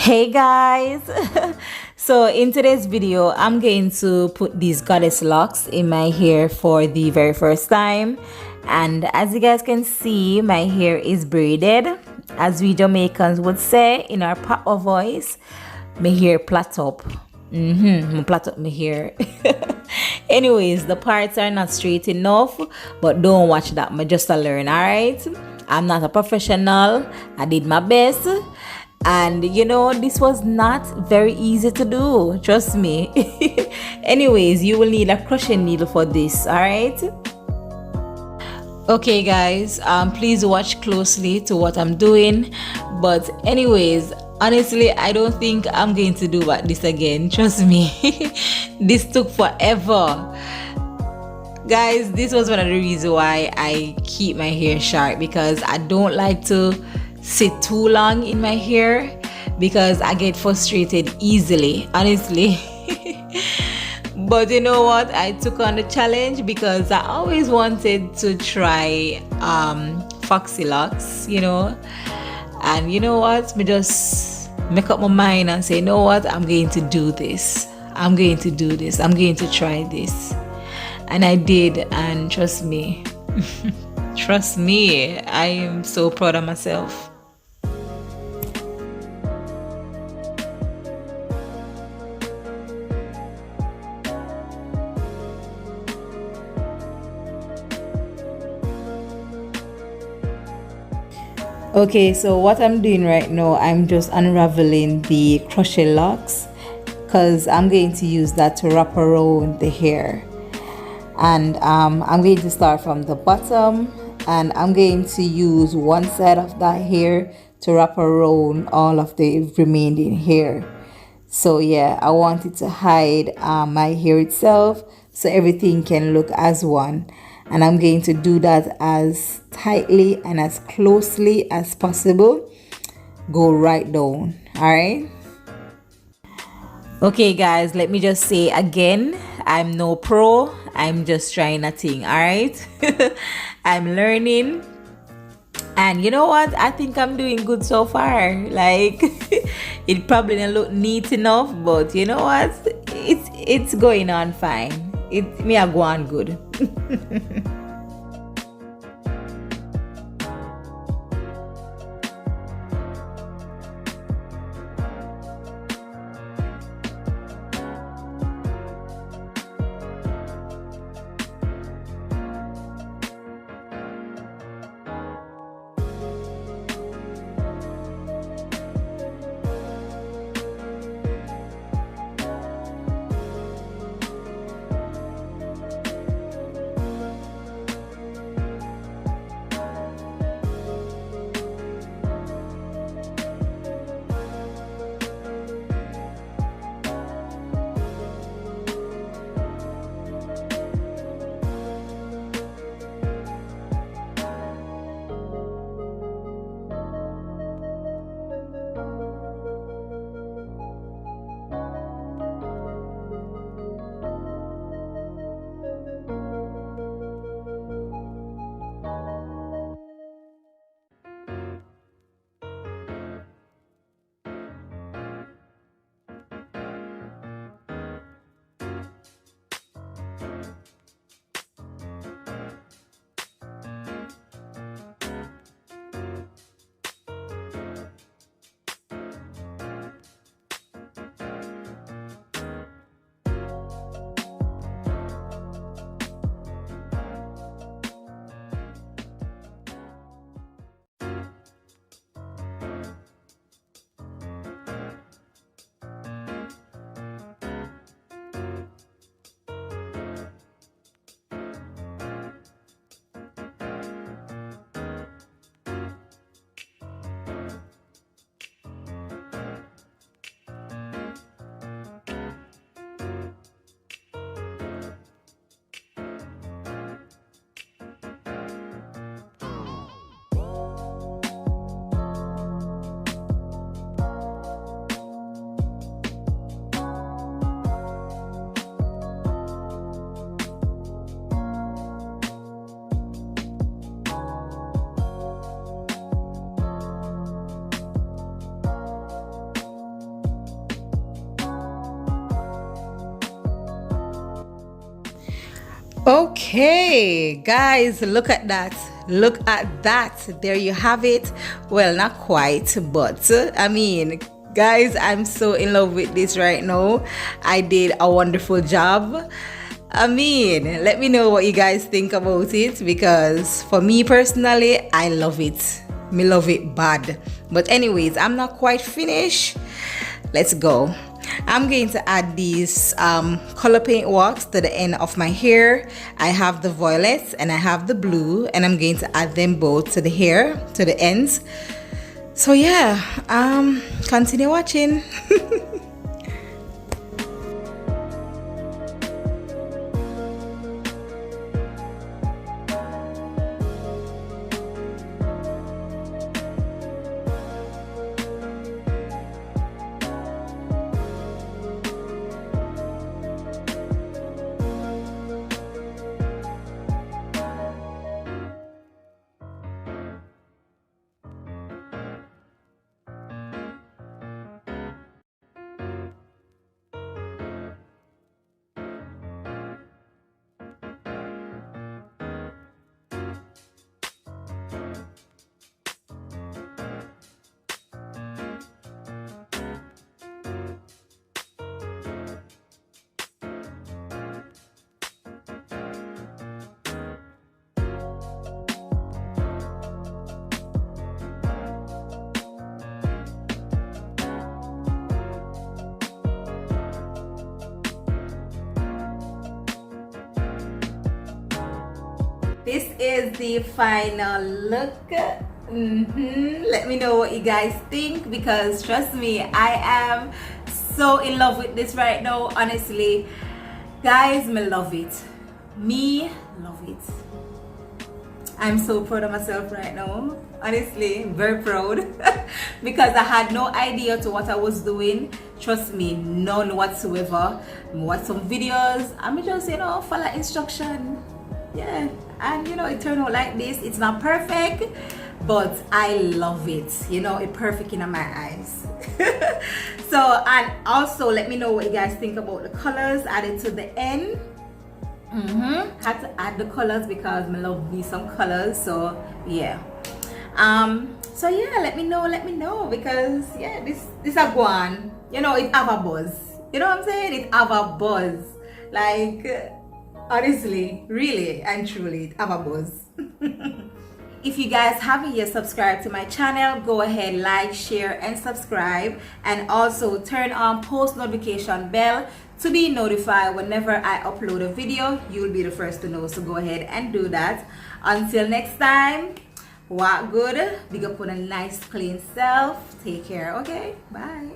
Hey guys, so in today's video I'm going to put these goddess locks in my hair for the very first time, and as you guys can see, my hair is braided, as we Jamaicans would say in our papa voice. My hair plait up. Plait up my hair. Anyways, the parts are not straight enough, but don't watch that, I just a learn. All right, I'm not a professional. I did my best. And you know, this was not very easy to do, trust me. Anyways, you will need a crochet needle for this. All right, okay guys, please watch closely to what I'm doing. But anyways, honestly, I don't think I'm going to do this again, trust me. This took forever, guys. This was one of the reasons why I keep my hair short, because I don't like to sit too long in my hair, because I get frustrated easily, honestly. But you know what, I took on the challenge because I always wanted to try foxy locks, you know. And you know what, me just make up my mind and say, you know what, I'm going to do this, I'm going to do this, I'm going to try this. And I did, and trust me, trust me, I am so proud of myself. Okay, so what I'm doing right now, I'm just unraveling the crochet locks, because I'm going to use that to wrap around the hair. And I'm going to start from the bottom, and I'm going to use one side of that hair to wrap around all of the remaining hair. So yeah, I wanted to hide my hair itself so everything can look as one. And I'm going to do that as tightly and as closely as possible. Go right down. All right. Okay guys, let me just say again, I'm no pro, I'm just trying a thing. All right. I'm learning, and you know what, I think I'm doing good so far. Like, it probably didn't look neat enough, but you know what, it's going on fine. It me a go on good. Okay, guys, look at that. Look at that. There you have it. Well, not quite, but I mean, guys, I'm so in love with this right now. I did a wonderful job. I mean, let me know what you guys think about it, because for me personally, I love it. Me love it bad. But anyways, I'm not quite finished. Let's go. I'm going to add these color paint wax to the end of my hair. I have the violet and I have the blue, and I'm going to add them both to the hair, to the ends. So yeah, continue watching. This is the final look. Let me know what you guys think, because trust me, I am so in love with this right now. Honestly, guys, me love it. Me love it. I'm so proud of myself right now. Honestly, very proud. Because I had no idea to what I was doing. Trust me, none whatsoever. I watched some videos. I'm just, follow instruction. Yeah, and it turned out like this. It's not perfect, but I love it. It's perfect in my eyes. So, and also let me know what you guys think about the colors added to the end. Had to add the colors because I love me some colors. So yeah, so yeah, let me know, because yeah, this a go on. It have a buzz. You know what I'm saying? It have a buzz. Like, honestly, really and truly, have a buzz. If you guys haven't yet subscribed to my channel, go ahead, like, share, and subscribe. And also turn on post notification bell to be notified whenever I upload a video. You'll be the first to know, so go ahead and do that. Until next time, walk good, big up on a nice clean self. Take care, okay? Bye.